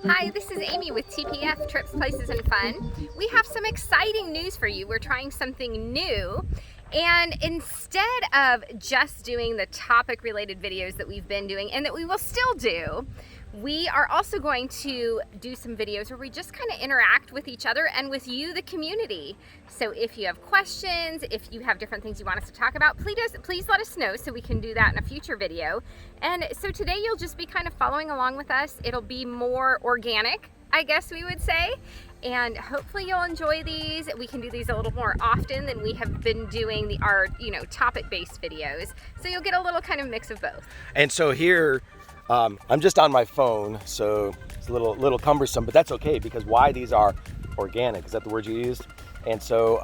Hi, this is Amy with TPF, Trips, Places, and Fun. We have some exciting news for you. We're trying something new. And instead of just doing the topic related videos that we've been doing and that we will still do, we are also going to do some videos where we just kind of interact with each other and with you, the community. So if you have questions, if you have different things you want us to talk about, please let us know so we can do that in a future video. And so today you'll just be kind of following along with us. It'll be more organic, I guess we would say. And hopefully you'll enjoy these. We can do these a little more often than we have been doing our topic-based videos. So you'll get a little kind of mix of both. And so here, I'm just on my phone, so it's a little cumbersome, but that's okay because why these are organic. Is that the word you used? And so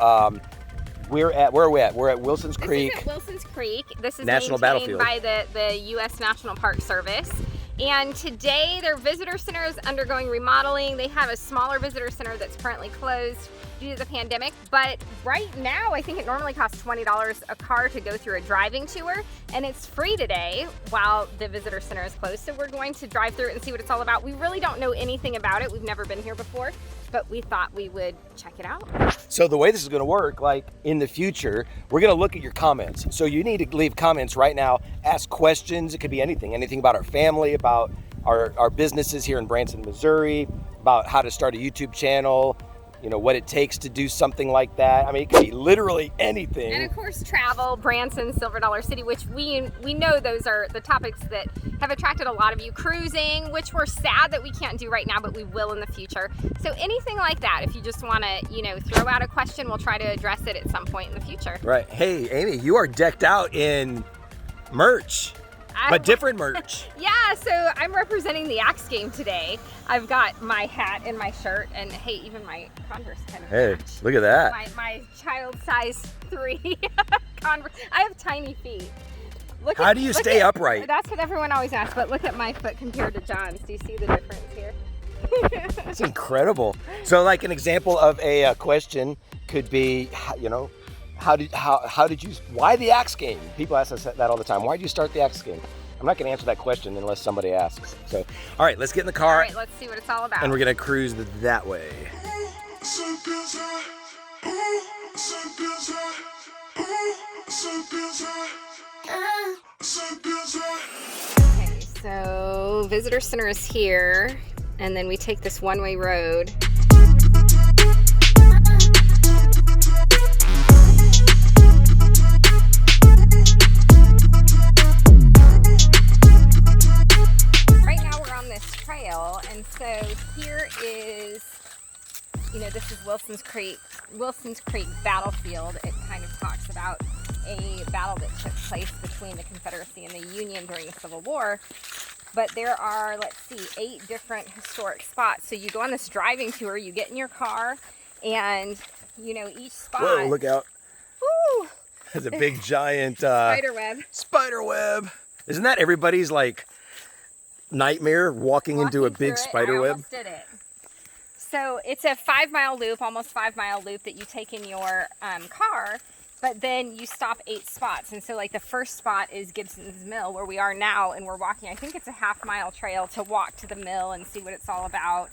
where are we at? We're at Wilson's Creek. This is at Wilson's Creek. This is National maintained Battlefield by the U.S. National Park Service. And today their visitor center is undergoing remodeling. They have a smaller visitor center that's currently closed due to the pandemic. But right now, I think it normally costs $20 a car to go through a driving tour. And it's free today while the visitor center is closed. So we're going to drive through it and see what it's all about. We really don't know anything about it. We've never been here before, but we thought we would check it out. So the way this is going to work, like in the future, we're going to look at your comments. So you need to leave comments right now, ask questions. It could be anything about our family, about our businesses here in Branson, Missouri, about how to start a YouTube channel, what it takes to do something like that. I mean, it could be literally anything. And of course, travel, Branson, Silver Dollar City, which we know those are the topics that have attracted a lot of you. Cruising, which we're sad that we can't do right now, but we will in the future. So anything like that, if you just want to, throw out a question, we'll try to address it at some point in the future. Right. Hey, Amy, you are decked out in merch. But different merch. Yeah, so I'm representing the Axe game today. I've got my hat and my shirt, and hey, even my Converse kind of match. Look at that. My child size 3 Converse. I have tiny feet. How do you stay upright? That's what everyone always asks, but look at my foot compared to John's. Do you see the difference here? It's incredible. So like an example of a question could be, why the Axe game? People ask us that all the time. Why did you start the Axe game? I'm not going to answer that question unless somebody asks. So, all right, let's get in the car. All right, let's see what it's all about. And we're going to cruise that way. Okay, so visitor center is here, and then we take this one-way road. And so here is, this is Wilson's Creek Battlefield. It kind of talks about a battle that took place between the Confederacy and the Union during the Civil War. But there are, 8 different historic spots. So you go on this driving tour, you get in your car, and, each spot. Whoa, look out. Woo! There's a big giant spider web. Isn't that everybody's nightmare, walking into a big spider web? I almost did it. So it's a 5-mile loop, almost 5-mile loop that you take in your car, but then you stop 8 spots. And so the first spot is Gibson's Mill, where we are now, and we're walking, I think it's a half-mile trail to walk to the mill and see what it's all about.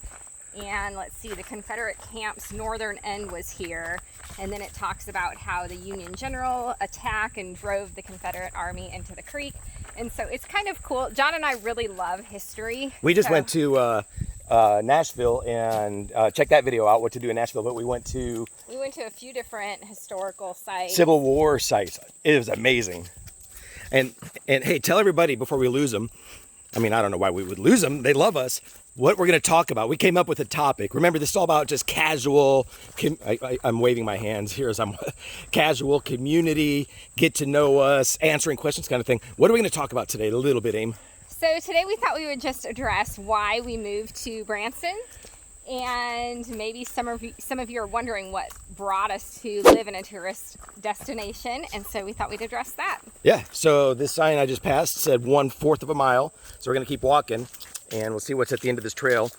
And let's see, the Confederate camp's northern end was here. And then it talks about how the Union general attacked and drove the Confederate army into the creek. And so it's kind of cool. John and I really love history. We just went to Nashville and check that video out, what to do in Nashville. But we went to a few different historical sites. Civil War sites. It was amazing. And hey, tell everybody before we lose them. I mean, I don't know why we would lose them. They love us. What we're going to talk about. We came up with a topic. Remember, this is all about just casual. I'm waving my hands here as I'm casual community, get to know us, answering questions kind of thing. What are we going to talk about today? A little bit, Aim. So today we thought we would just address why we moved to Branson. And maybe some of you are wondering what brought us to live in a tourist destination, and so we thought we'd address that. Yeah, so this sign I just passed said 1/4 of a mile, so we're going to keep walking, and we'll see what's at the end of this trail.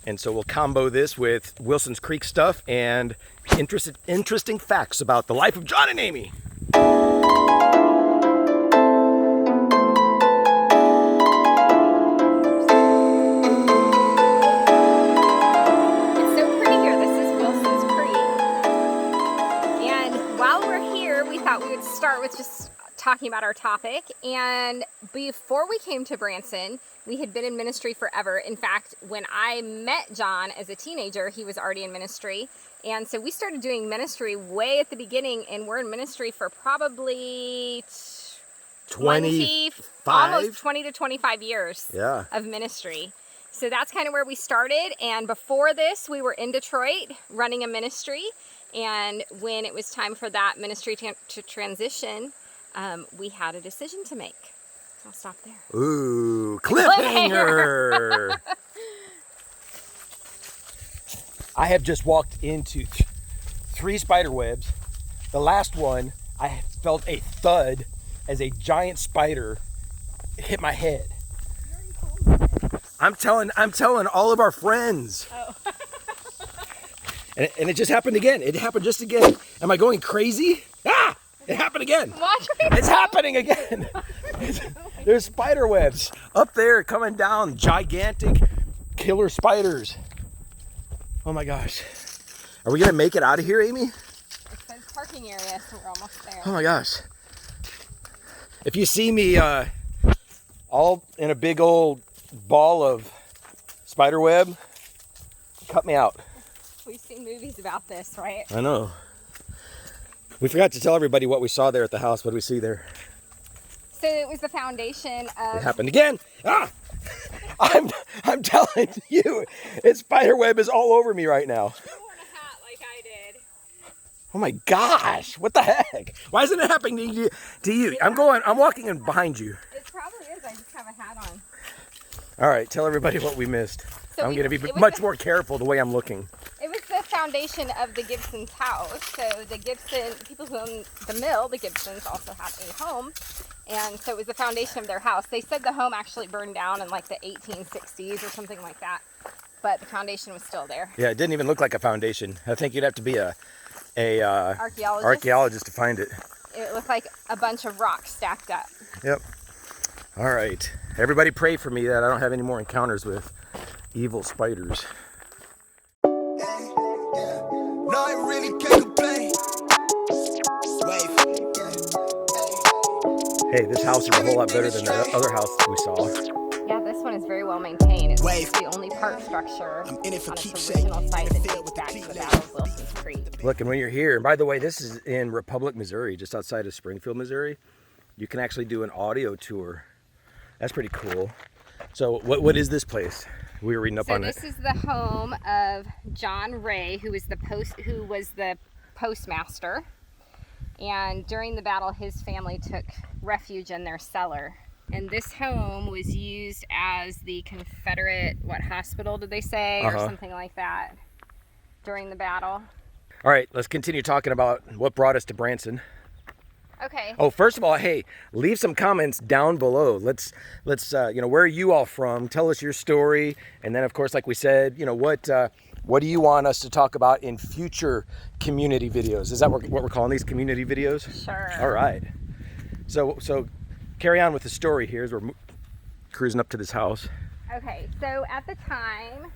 And so we'll combo this with Wilson's Creek stuff and interesting facts about the life of John and Amy. just talking about our topic. And before we came to Branson, we had been in ministry forever. In fact, when I met John as a teenager, he was already in ministry. And so we started doing ministry way at the beginning, and we're in ministry for probably 25? almost 20 to 25 years Yeah. of ministry. So that's kind of where we started. And before this, we were in Detroit running a ministry. And when it was time for that ministry to transition, we had a decision to make. I'll stop there. Ooh, cliffhanger! I have just walked into 3 spider webs. The last one, I felt a thud as a giant spider hit my head. I'm telling all of our friends. Oh. And it just happened again. It happened just again. Am I going crazy? Ah! It happened again. Watch me. It's happening again. There's spider webs up there coming down. Gigantic killer spiders. Oh my gosh. Are we going to make it out of here, Amy? It says parking area, so we're almost there. Oh my gosh. If you see me all in a big old ball of spider web, cut me out. We've seen movies about this, right? I know. We forgot to tell everybody what we saw there at the house. What did we see there? So it was the foundation of... It happened again. Ah! I'm telling you, it's spider web is all over me right now. You wore a hat like I did. Oh my gosh, what the heck? Why isn't it happening to you? I'm walking in behind you. It probably is. I just have a hat on. All right, tell everybody what we missed. So I'm going to be much more careful the way I'm looking. It was the foundation of the Gibsons' house. So the people who own the mill, the Gibsons, also had a home. And so it was the foundation of their house. They said the home actually burned down in like the 1860s or something like that. But the foundation was still there. Yeah, it didn't even look like a foundation. I think you'd have to be a Archaeologist to find it. It looked like a bunch of rocks stacked up. Yep. All right. Everybody pray for me that I don't have any more encounters with evil spiders. No, I really can't complain. Hey, this house is a whole lot better than the other house we saw. Yeah, this one is very well maintained. It's Wave. the only park structure I'm in it for on its keepsake. original site that In the field dates with back the to the cleat Battle of Wilson's Creek. Look, and when you're here, and by the way, this is in Republic, Missouri, just outside of Springfield, Missouri. You can actually do an audio tour. That's pretty cool. So what is this place? We were reading up on it. So this is the home of John Ray, who was the postmaster. And during the battle, his family took refuge in their cellar. And this home was used as the Confederate, hospital did they say? Or something like that during the battle. All right, let's continue talking about what brought us to Branson. Okay. Oh, first of all, hey, leave some comments down below. Let's where are you all from? Tell us your story. And then, of course, like we said, what do you want us to talk about in future community videos? Is that what we're calling these, community videos? Sure. All right. So carry on with the story here as we're cruising up to this house. Okay, so at the time,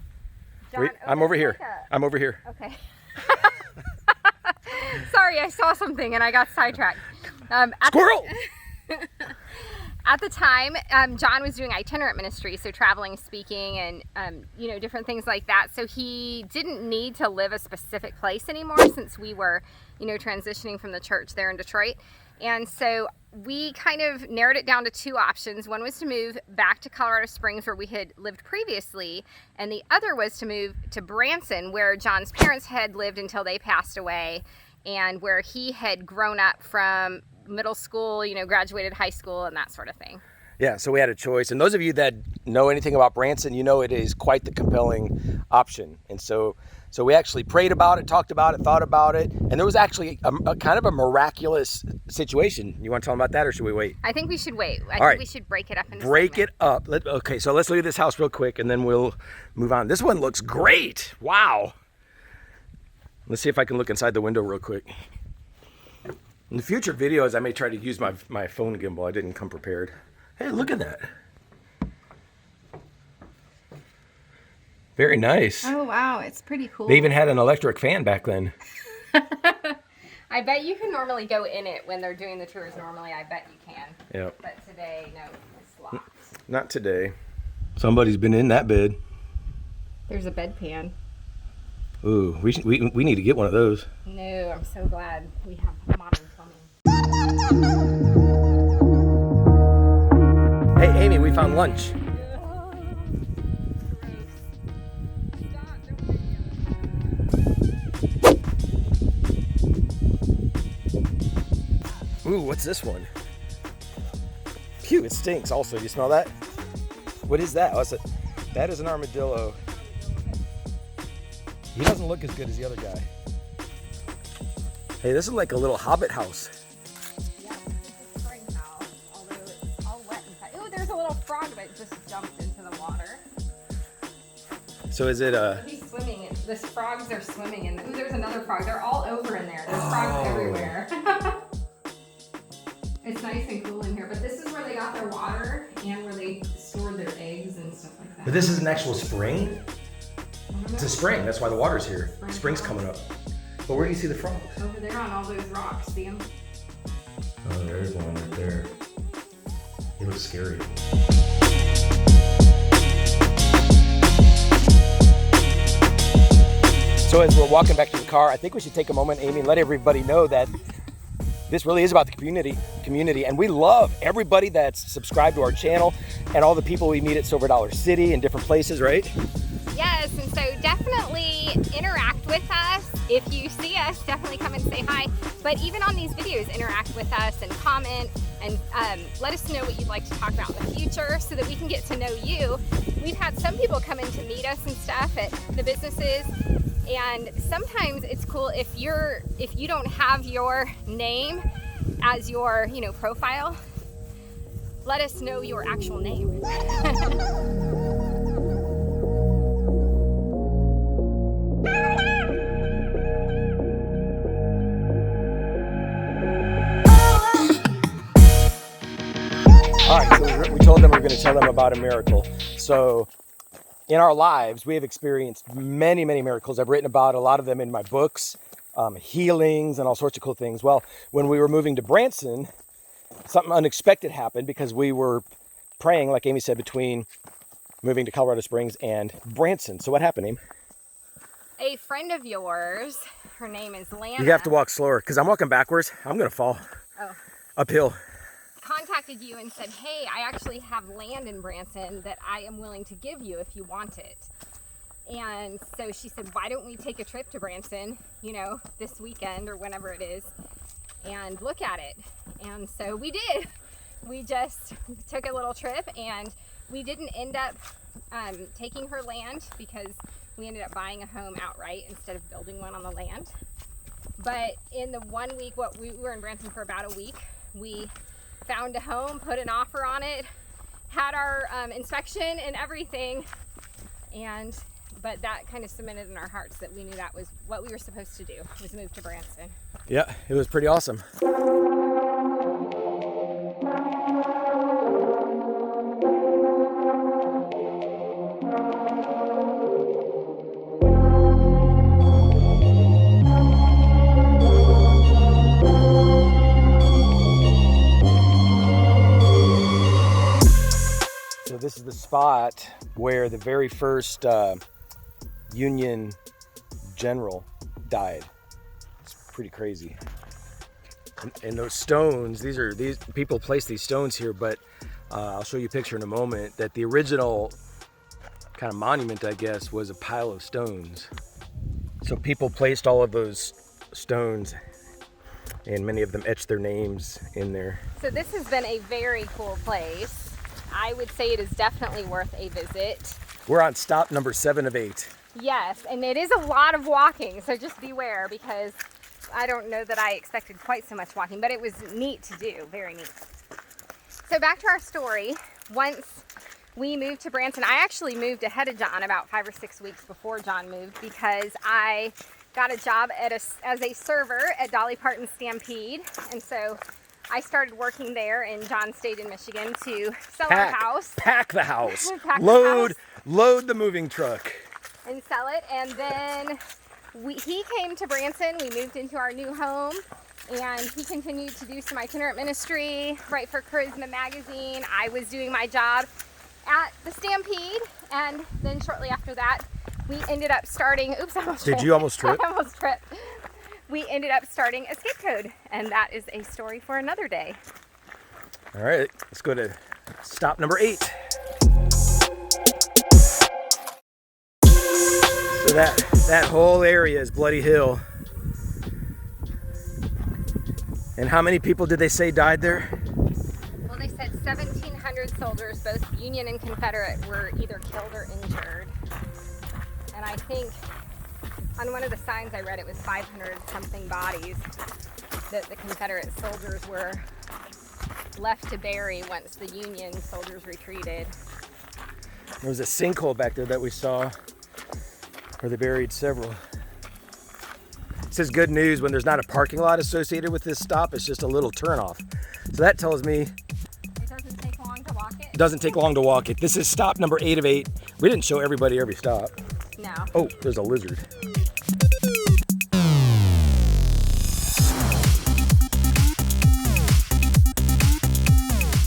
John... Wait, I'm over here. I'm over here. Okay. Sorry, I saw something and I got sidetracked. Squirrel! At the time, John was doing itinerant ministry, so traveling, speaking, and different things like that. So he didn't need to live a specific place anymore since we were, transitioning from the church there in Detroit. And so we kind of narrowed it down to 2 options. One was to move back to Colorado Springs where we had lived previously, and the other was to move to Branson where John's parents had lived until they passed away, and where he had grown up from middle school, graduated high school and that sort of thing. Yeah, so we had a choice. And those of you that know anything about Branson, it is quite the compelling option. And so we actually prayed about it, talked about it, thought about it. And there was actually a kind of a miraculous situation. You want to tell them about that, or should we wait? I think we should wait. I All think right. we should break it up into Break segments. it up. Okay, so let's look at this house real quick, and then we'll move on. This one looks great. Wow. Let's see if I can look inside the window real quick. In the future videos, I may try to use my phone gimbal. I didn't come prepared. Hey, look at that. Very nice. Oh, wow. It's pretty cool. They even had an electric fan back then. I bet you can normally go in it when they're doing the tours. Normally, I bet you can. Yep. But today, no, it's locked. Not today. Somebody's been in that bed. There's a bedpan. Ooh, we need to get one of those. No, I'm so glad we have modern plumbing. Hey, Amy, we found lunch. Ooh, what's this one? Phew, it stinks also. You smell that? What is that? What's it? That is an armadillo. He doesn't look as good as the other guy. Hey, this is like a little hobbit house. Yeah, it's a spring house, although it's all wet inside. Ooh, there's a little frog that just jumped into the water. So is it He's swimming. The frogs are swimming in. Ooh, there's another frog. They're all over in there. There's frogs everywhere. It's nice and cool in here, but this is where they got their water and where they stored their eggs and stuff like that. But this is an actual spring? It's a spring, that's why the water's here. Spring's coming up. But where do you see the frogs? Over there on all those rocks, see them? Oh, there's one right there. He looks scary. So as we're walking back to the car, I think we should take a moment, Amy, and let everybody know that this really is about the community, and we love everybody that's subscribed to our channel and all the people we meet at Silver Dollar City and different places, right? Yes, and so definitely interact with us. If you see us, definitely come and say hi. But even on these videos, interact with us and comment and let us know what you'd like to talk about in the future so that we can get to know you. We've had some people come in to meet us and stuff at the businesses. And sometimes it's cool if you don't have your name as your, profile, let us know your actual name. All right, so we told them we were going to tell them about a miracle. So in our lives, we have experienced many, many miracles. I've written about a lot of them in my books, healings and all sorts of cool things. Well, when we were moving to Branson, something unexpected happened because we were praying, like Amy said, between moving to Colorado Springs and Branson. So what happened, Amy? A friend of yours, her name is Lana. You have to walk slower because I'm walking backwards. I'm going to fall uphill. Contacted you and said, hey, I actually have land in Branson that I am willing to give you if you want it. And so she said, why don't we take a trip to Branson, this weekend or whenever it is, and look at it. And so we did. We just took a little trip, and we didn't end up taking her land because we ended up buying a home outright instead of building one on the land. But in the 1 week, we were in Branson for about a week, we found a home, put an offer on it, had our inspection and everything, but that kind of cemented in our hearts that we knew that was what we were supposed to do, was move to Branson. Yeah, it was pretty awesome. So this is the spot where the very first Union general died. It's pretty crazy. And those stones, these people placed these stones here, but I'll show you a picture in a moment, that the original kind of monument, I guess, was a pile of stones. So people placed all of those stones, and many of them etched their names in there. So this has been a very cool place. I would say it is definitely worth a visit. We're on stop number 7 of 8. Yes, and it is a lot of walking, so just beware, because I don't know that I expected quite so much walking, but it was neat to do, very neat. So back to our story. Once we moved to Branson, I actually moved ahead of John about 5 or 6 weeks before John moved, because I got a job as a server at Dolly Parton Stampede, and so I started working there, and John stayed in Michigan to sell our house. Pack the house. Pack the load, house. Load the moving truck. And sell it, and then he came to Branson. We moved into our new home, and he continued to do some itinerant ministry, write for Charisma magazine. I was doing my job at the Stampede, and then shortly after that, we ended up starting, oops, I almost tripped. Did you almost trip? I almost tripped. We ended up starting Escape Code, and that is a story for another day. All right, let's go to stop number 8. So that whole area is Bloody Hill. And how many people did they say died there? Well, they said 1,700 soldiers, both Union and Confederate, were either killed or injured. And I think on one of the signs I read it was 500 something bodies that the Confederate soldiers were left to bury once the Union soldiers retreated. There was a sinkhole back there that we saw where they buried several. It says good news when there's not a parking lot associated with this stop, it's just a little turnoff. So that tells me It doesn't take long to walk it. it doesn't take long to walk it. This is stop number 8 of 8. We didn't show everybody every stop. No. Oh, there's a lizard.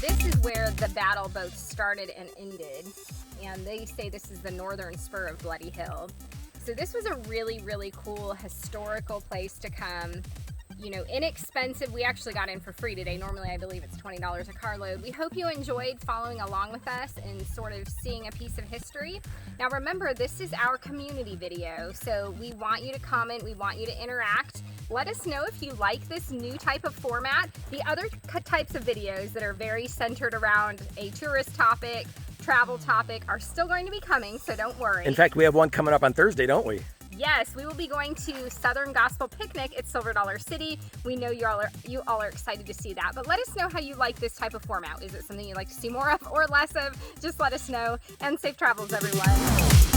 This is where the battle both started and ended, and they say this is the northern spur of Bloody Hill. So this was a really, really cool historical place to come. You know, inexpensive. We actually got in for free today. Normally I believe it's $20 a carload. We hope you enjoyed following along with us and sort of seeing a piece of history. Now remember, this is our community video, so we want you to comment, we want you to interact. Let us know if you like this new type of format. The other types of videos that are very centered around a tourist topic, travel topic, are still going to be coming, so don't worry. In fact, we have one coming up on Thursday, don't we? Yes, we will be going to Southern Gospel Picnic at Silver Dollar City. We know you all are excited to see that, but let us know how you like this type of format. Is it something you'd like to see more of or less of? Just let us know, and safe travels, everyone.